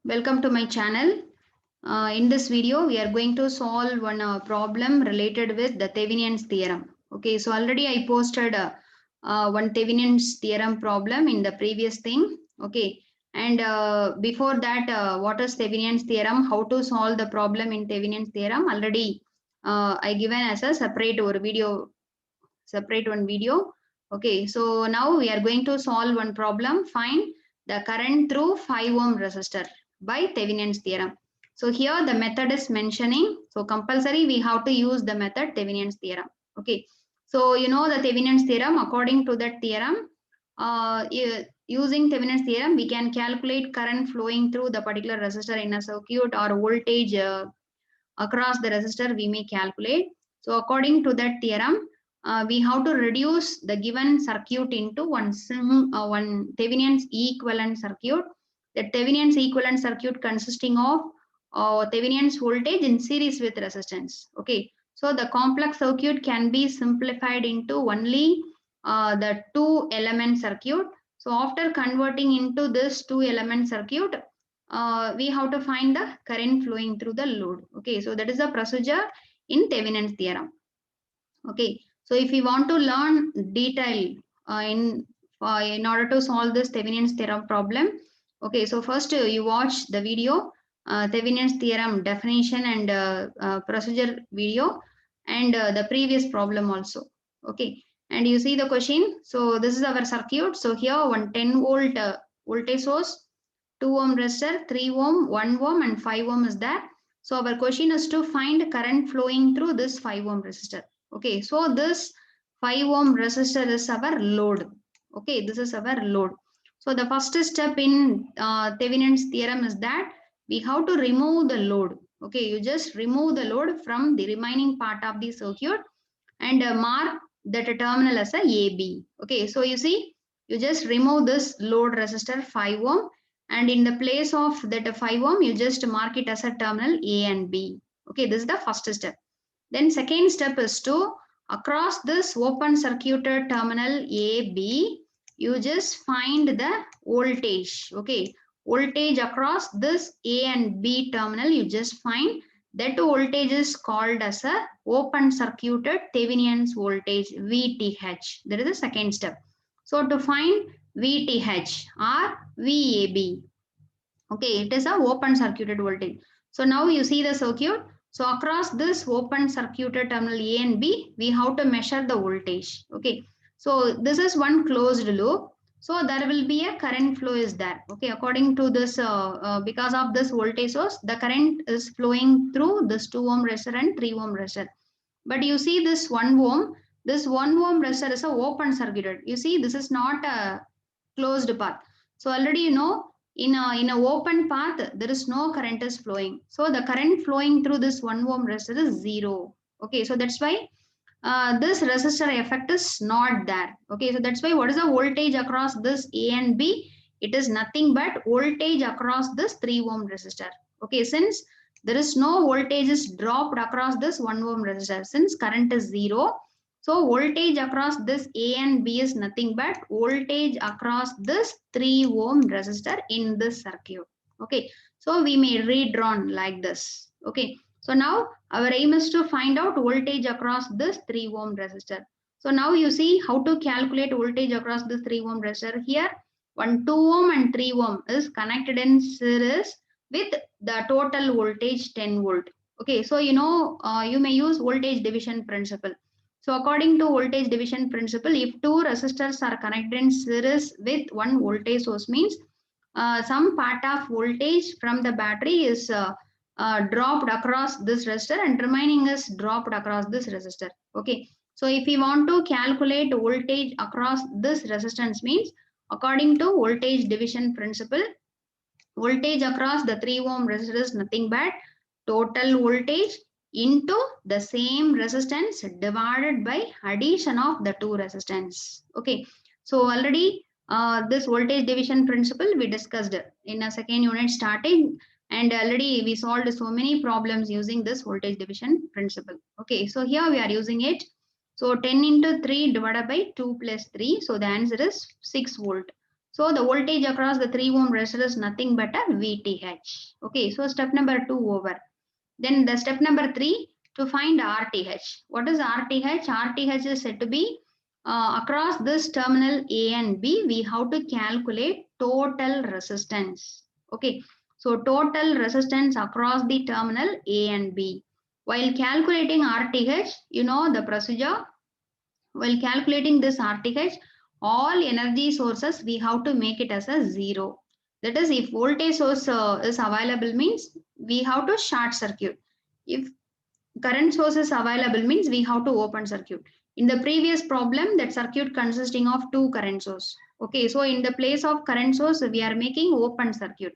Welcome to my channel. In this video, we are going to solve one problem related with the Thevenin's theorem. Okay, so already I posted one Thevenin's theorem problem in the previous thing. Okay, and before that, what is Thevenin's theorem? How to solve the problem in Thevenin's theorem? Already I given as a separate or video, separate one video. Okay, so now we are going to solve one problem. Find the current through 5 ohm resistor by Thevenin's theorem. So here the method is mentioning. So compulsory we have to use the method Thevenin's theorem. Okay. So you know the Thevenin's theorem. According to that theorem, using Thevenin's theorem, we can calculate current flowing through the particular resistor in a circuit or voltage across the resistor we may calculate. So according to that theorem, we have to reduce the given circuit into one Thevenin's equivalent circuit. The Thevenin's equivalent circuit consisting of Thevenin's voltage in series with resistance. Okay, so the complex circuit can be simplified into only the two element circuit. So after converting into this two element circuit, we have to find the current flowing through the load. Okay, so that is the procedure in Thevenin's theorem. Okay, so if we want to learn detail in order to solve this Thevenin's theorem problem, okay, so first you watch the video, Thevenin's theorem definition and procedure video, and the previous problem also. Okay, and you see the question. So this is our circuit. So here one 10 volt voltage source, 2 ohm resistor, 3 ohm, 1 ohm, and 5 ohm is there. So our question is to find current flowing through this 5 ohm resistor. Okay, so this 5 ohm resistor is our load. Okay, this is our load. So the first step in Thevenin's theorem is that we have to remove the load. Okay, you just remove the load from the remaining part of the circuit and mark that terminal as a AB. Okay, so you see, you just remove this load resistor 5 ohm, and in the place of that 5 ohm, you just mark it as a terminal A and B. Okay, this is the first step. Then second step is to across this open circuited terminal AB, you just find the voltage. Okay, voltage across this A and B terminal, you just find that voltage is called as a open circuited Thevenin's voltage VTH. That is the second step. So to find VTH or VAB, okay, it is a open circuited voltage. So now you see the circuit. So across this open circuited terminal A and B, we have to measure the voltage. Okay, so this is one closed loop. So there will be a current flow is there. Okay, according to this, because of this voltage source, the current is flowing through this 2 ohm resistor and 3 ohm resistor. But you see this 1 ohm, this 1 ohm resistor is a open circuited. You see, this is not a closed path. So already you know in a open path there is no current is flowing. So the current flowing through this 1 ohm resistor is zero. Okay, so that's why this resistor effect is not there. Okay, so that's why what is the voltage across this A and B? It is nothing but voltage across this 3 ohm resistor. Okay, since there is no voltage is dropped across this 1 ohm resistor, since current is zero, so voltage across this A and B is nothing but voltage across this 3 ohm resistor in this circuit. Okay, so we may redrawn like this. Okay, so now our aim is to find out voltage across this 3 ohm resistor. So now you see how to calculate voltage across this 3 ohm resistor. Here, one 2 ohm and 3 ohm is connected in series with the total voltage 10 volt. Okay, so you know you may use voltage division principle. So according to voltage division principle, if two resistors are connected in series with one voltage source means some part of voltage from the battery is dropped across this resistor and remaining is dropped across this resistor. Okay, so if we want to calculate voltage across this resistance means according to voltage division principle, voltage across the 3 ohm resistor is nothing but total voltage into the same resistance divided by addition of the two resistance. Okay, so already this voltage division principle we discussed in a second unit starting, and already we solved so many problems using this voltage division principle. Okay, so here we are using it. So 10 into 3 divided by 2 plus 3, so the answer is 6 volt. So the voltage across the 3 ohm resistor is nothing but a VTH. Okay, so step number 2 over. Then the step number 3, to find RTH. What is RTH? RTH is said to be across this terminal A and B, we have to calculate total resistance. Okay, so total resistance across the terminal A and B. While calculating RTH, you know the procedure. While calculating this RTH, all energy sources we have to make it as a zero. That is, if voltage source is available means we have to short circuit. If current source is available means we have to open circuit. In the previous problem, that circuit consisting of two current source. Okay, so in the place of current source, we are making open circuit.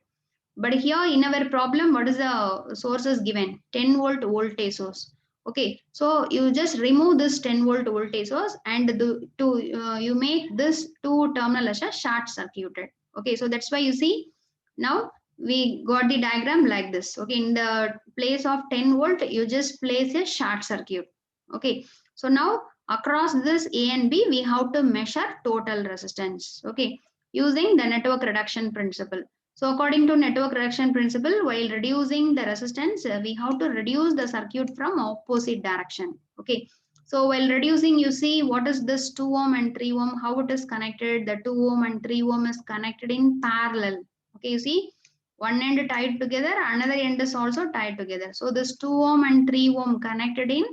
But here in our problem, what is the source is given? 10 volt voltage source. Okay, so you just remove this 10 volt voltage source and you make this two terminal as a short circuited. Okay, so that's why you see now we got the diagram like this. Okay, in the place of 10 volt, you just place a short circuit. Okay, so now across this A and B, we have to measure total resistance. Okay, using the network reduction principle. So according to network reduction principle, while reducing the resistance, we have to reduce the circuit from opposite direction. Okay. So while reducing, you see what is this 2 ohm and 3 ohm, how it is connected. The 2 ohm and 3 ohm is connected in parallel. Okay, you see one end tied together, another end is also tied together. So this 2 ohm and 3 ohm connected in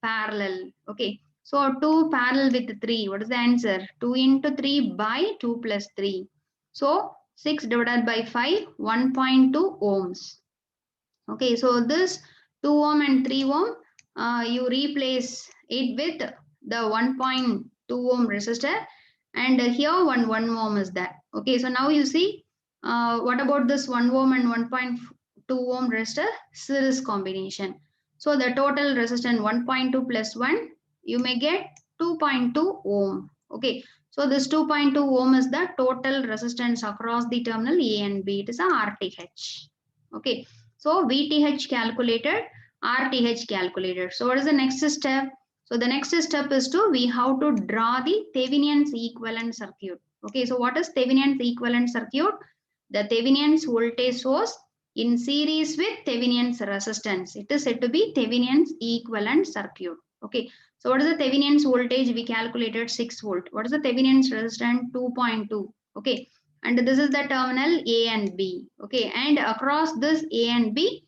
parallel. Okay. So 2 parallel with 3. What is the answer? 2 into 3 by 2 plus 3. So 6 divided by 5, 1.2 ohms. Okay, so this 2 ohm and 3 ohm, you replace it with the 1.2 ohm resistor, and here 1 ohm is there. Okay, so now you see what about this 1 ohm and 1.2 ohm resistor series combination. So the total resistance 1.2 plus 1, you may get 2.2 ohm. Okay, so this 2.2 ohm is the total resistance across the terminal A and B. It is a RTH. Okay, so VTH calculated, RTH calculated. So what is the next step? So the next step is we have to draw the Thevenin's equivalent circuit. Okay, so what is Thevenin's equivalent circuit? The Thevenin's voltage source in series with Thevenin's resistance. It is said to be Thevenin's equivalent circuit. Okay, so what is the Thevenin's voltage? We calculated 6 volt. What is the Thevenin's resistance? 2.2. Okay, and this is the terminal A and B. Okay, and across this A and B,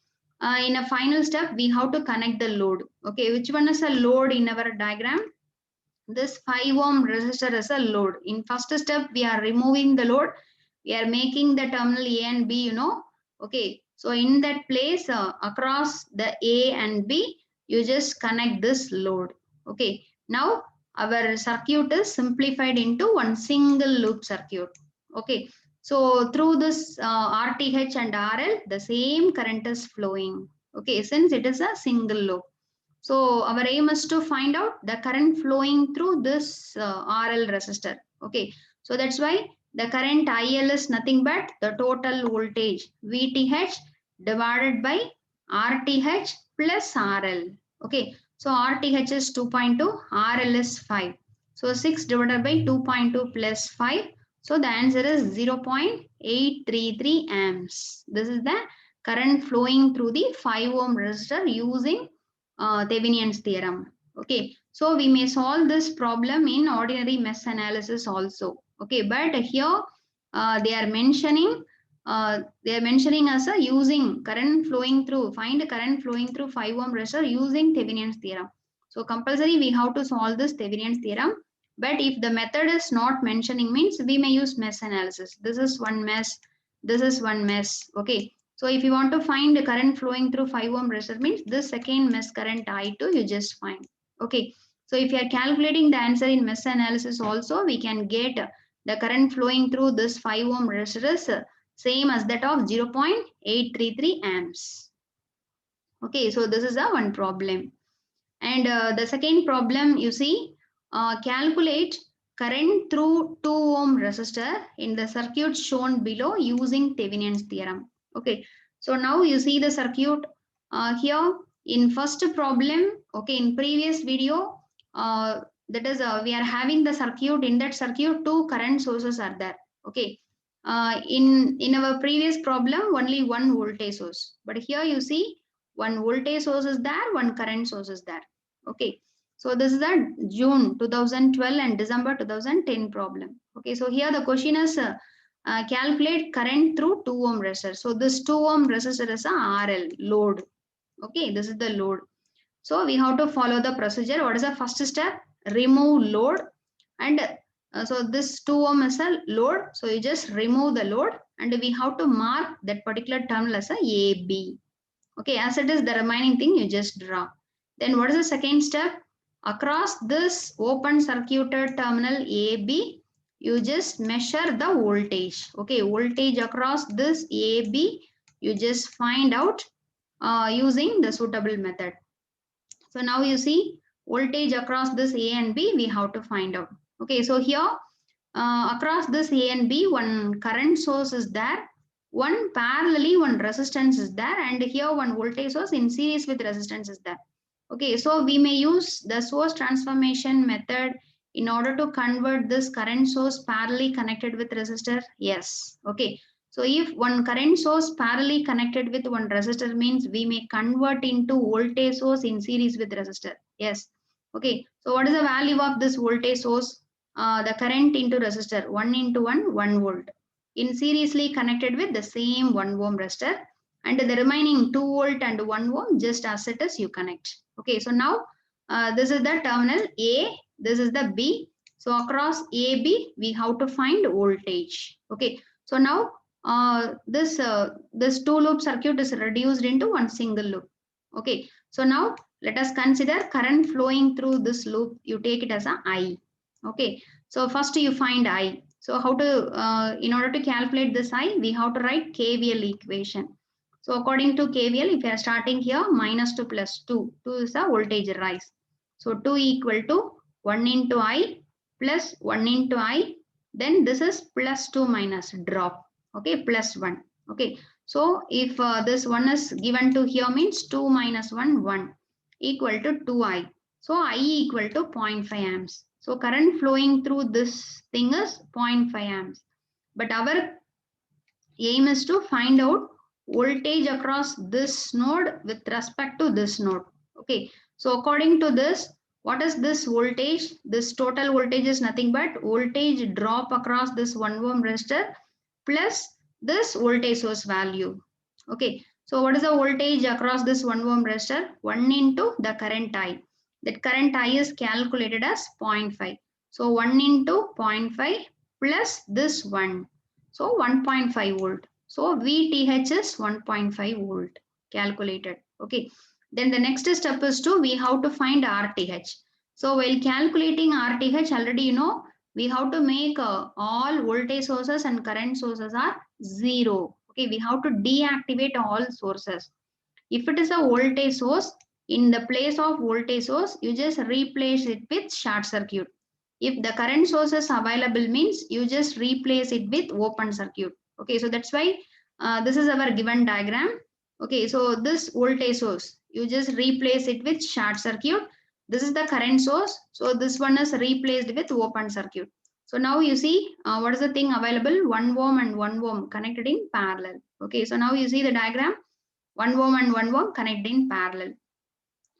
in a final step, we have to connect the load. Okay, which one is a load in our diagram? This 5 ohm resistor is a load. In first step, we are removing the load. We are making the terminal A and B, you know. Okay, so in that place, across the A and B, you just connect this load. Okay, now our circuit is simplified into one single loop circuit. Okay, so through this RTH and RL, the same current is flowing. Okay, since it is a single loop. So our aim is to find out the current flowing through this RL resistor. Okay, so that's why the current IL is nothing but the total voltage VTH divided by RTH plus RL. Okay, so RTH is 2.2, RL is 5. So 6 divided by 2.2 plus 5. So the answer is 0.833 amps. This is the current flowing through the 5 ohm resistor using Thevenin's theorem. Okay, so we may solve this problem in ordinary mesh analysis also. Okay, but here they are mentioning as a using current flowing through, find current flowing through 5 ohm resistor using Thevenin's theorem. So compulsory we have to solve this Thevenin's theorem. But if the method is not mentioning means we may use mesh analysis. This is one mesh, this is one mesh. Okay, so if you want to find the current flowing through 5 ohm resistor means this second mesh current I2 you just find. Okay, so if you are calculating the answer in mesh analysis also, we can get the current flowing through this 5 ohm resistor is same as that of 0.833 amps. Okay, so this is a one problem. And the second problem, you see, calculate current through 2 ohm resistor in the circuit shown below using Thevenin's theorem. Okay, so now you see the circuit here in first problem. Okay, in previous video, that is we are having the circuit. In that circuit, two current sources are there. Okay. In our previous problem, only one voltage source, but here you see one voltage source is there, one current source is there. Okay. So this is the June 2012 and December 2010 problem. Okay. So here the question is calculate current through 2 ohm resistor. So this 2 ohm resistor is a RL load. Okay. This is the load. So we have to follow the procedure. What is the first step? Remove load, and so this 2 ohm is a load. So you just remove the load, and we have to mark that particular terminal as a AB. Okay, as it is the remaining thing you just draw. Then what is the second step? Across this open circuited terminal AB, you just measure the voltage. Okay, voltage across this AB, you just find out using the suitable method. So now you see voltage across this A and B, we have to find out. Okay, so here across this A and B, one current source is there, one parallelly one resistance is there, and here one voltage source in series with resistance is there. Okay, so we may use the source transformation method in order to convert this current source parallelly connected with resistor. Yes. Okay. So if one current source parallelly connected with one resistor means we may convert into voltage source in series with resistor. Yes. Okay. So what is the value of this voltage source? The current into resistor 1 into 1 volt in seriously connected with the same 1 ohm resistor, and the remaining 2 volt and 1 ohm just as it is you connect. Okay, so now this is the terminal A, this is the B. So across AB we have to find voltage. Okay, so now this 2 loop circuit is reduced into one single loop. Okay, so now let us consider current flowing through this loop. You take it as a I. Okay, so first you find I. So how to in order to calculate this I, we have to write KVL equation. So according to KVL, if you are starting here, minus 2 plus 2, 2 is the voltage rise. So 2 equal to 1 into I plus 1 into I. Then this is plus 2 minus drop. Okay, plus 1. Okay, so if this 1 is given to here means 2 minus 1, 1 equal to 2I. So I equal to 0.5 amps. So current flowing through this thing is 0.5 amps. But our aim is to find out voltage across this node with respect to this node. Okay, so according to this, what is this voltage? This total voltage is nothing but voltage drop across this 1 ohm resistor plus this voltage source value. Okay, so what is the voltage across this 1 ohm resistor? 1 into the current I. That current I is calculated as 0.5. So 1 into 0.5 plus this 1. So 1.5 volt. So VTH is 1.5 volt calculated. Okay. Then the next step is we have to find RTH. So while calculating RTH, already you know, we have to make all voltage sources and current sources are 0. Okay. We have to deactivate all sources. If it is a voltage source, in the place of voltage source, you just replace it with short circuit. If the current source is available means you just replace it with open circuit. Okay, so that's why this is our given diagram. Okay, so this voltage source, you just replace it with short circuit. This is the current source. So this one is replaced with open circuit. So now you see what is the thing available? 1 ohm and 1 ohm connected in parallel. Okay, so now you see the diagram. 1 ohm and 1 ohm connected in parallel.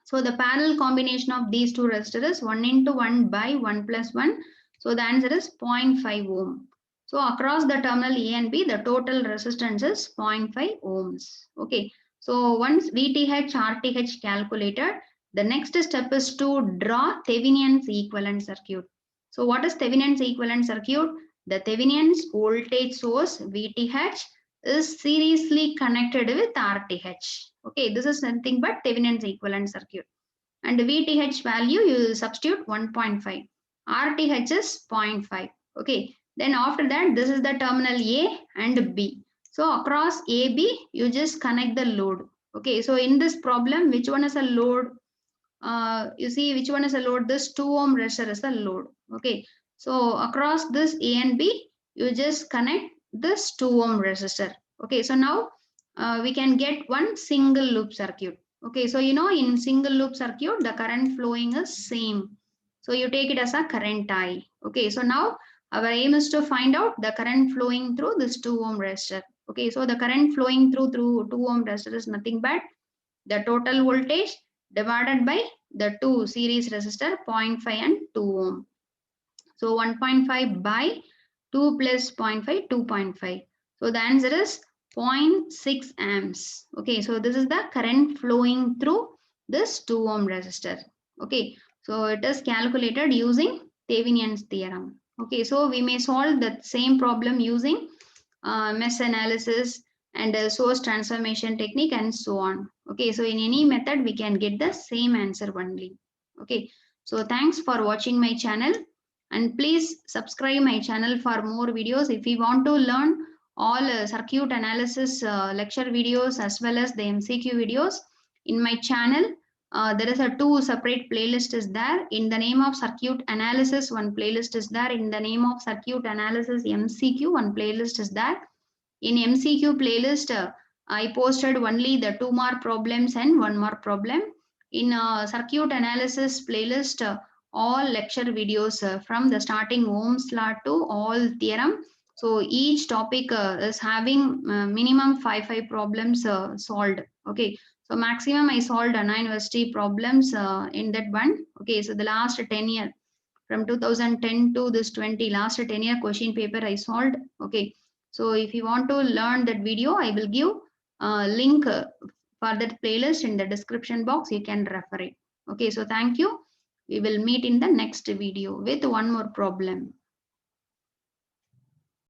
So the parallel combination of these two resistors is 1 into 1 by 1 plus 1. So the answer is 0.5 ohm. So across the terminal A and B, the total resistance is 0.5 ohms. Okay. So once VTH, RTH calculated, the next step is to draw Thevenin's equivalent circuit. So what is Thevenin's equivalent circuit? The Thevenin's voltage source VTH is seriously connected with RTH. Okay, this is nothing but Thevenin's equivalent circuit. And VTH value you substitute 1.5. RTH is 0.5. Okay, then after that this is the terminal A and B. So across AB you just connect the load. Okay, so in this problem which one is a load? You see which one is a load? This 2 ohm resistor is a load. Okay, so across this A and B you just connect this 2 ohm resistor. Okay, so now we can get one single loop circuit. Okay, so you know in single loop circuit the current flowing is same. So you take it as a current I. Okay, so now Our aim is to find out the current flowing through this 2 ohm resistor. Okay, so the current flowing through 2 ohm resistor is nothing but the total voltage divided by the two series resistor 0.5 and 2 ohm. So 1.5 by 2 plus 0.5, 2.5. So the answer is 0.6 amps. Okay, so this is the current flowing through this 2 ohm resistor. Okay, so it is calculated using Thevenin's theorem. Okay, so we may solve the same problem using mesh analysis and source transformation technique and so on. Okay, so in any method we can get the same answer only. Okay, so thanks for watching my channel, and please subscribe my channel for more videos. If you want to learn all circuit analysis lecture videos as well as the MCQ videos in my channel, there is a two separate playlist is there. In the name of circuit analysis, one playlist is there. In the name of circuit analysis MCQ, one playlist is there. In MCQ playlist, I posted only the 2 mark problems and 1 mark problem. In circuit analysis playlist, all lecture videos from the starting Ohm's law to all theorem. So each topic is having minimum 5 problems solved. Okay, so maximum I solved Anna University problems in that one. Okay, so the last 10 year from 2010 to this 20 last 10 year question paper I solved. Okay, so if you want to learn that video, I will give a link for that playlist in the description box. You can refer it. Okay, so thank you. We will meet in the next video with one more problem.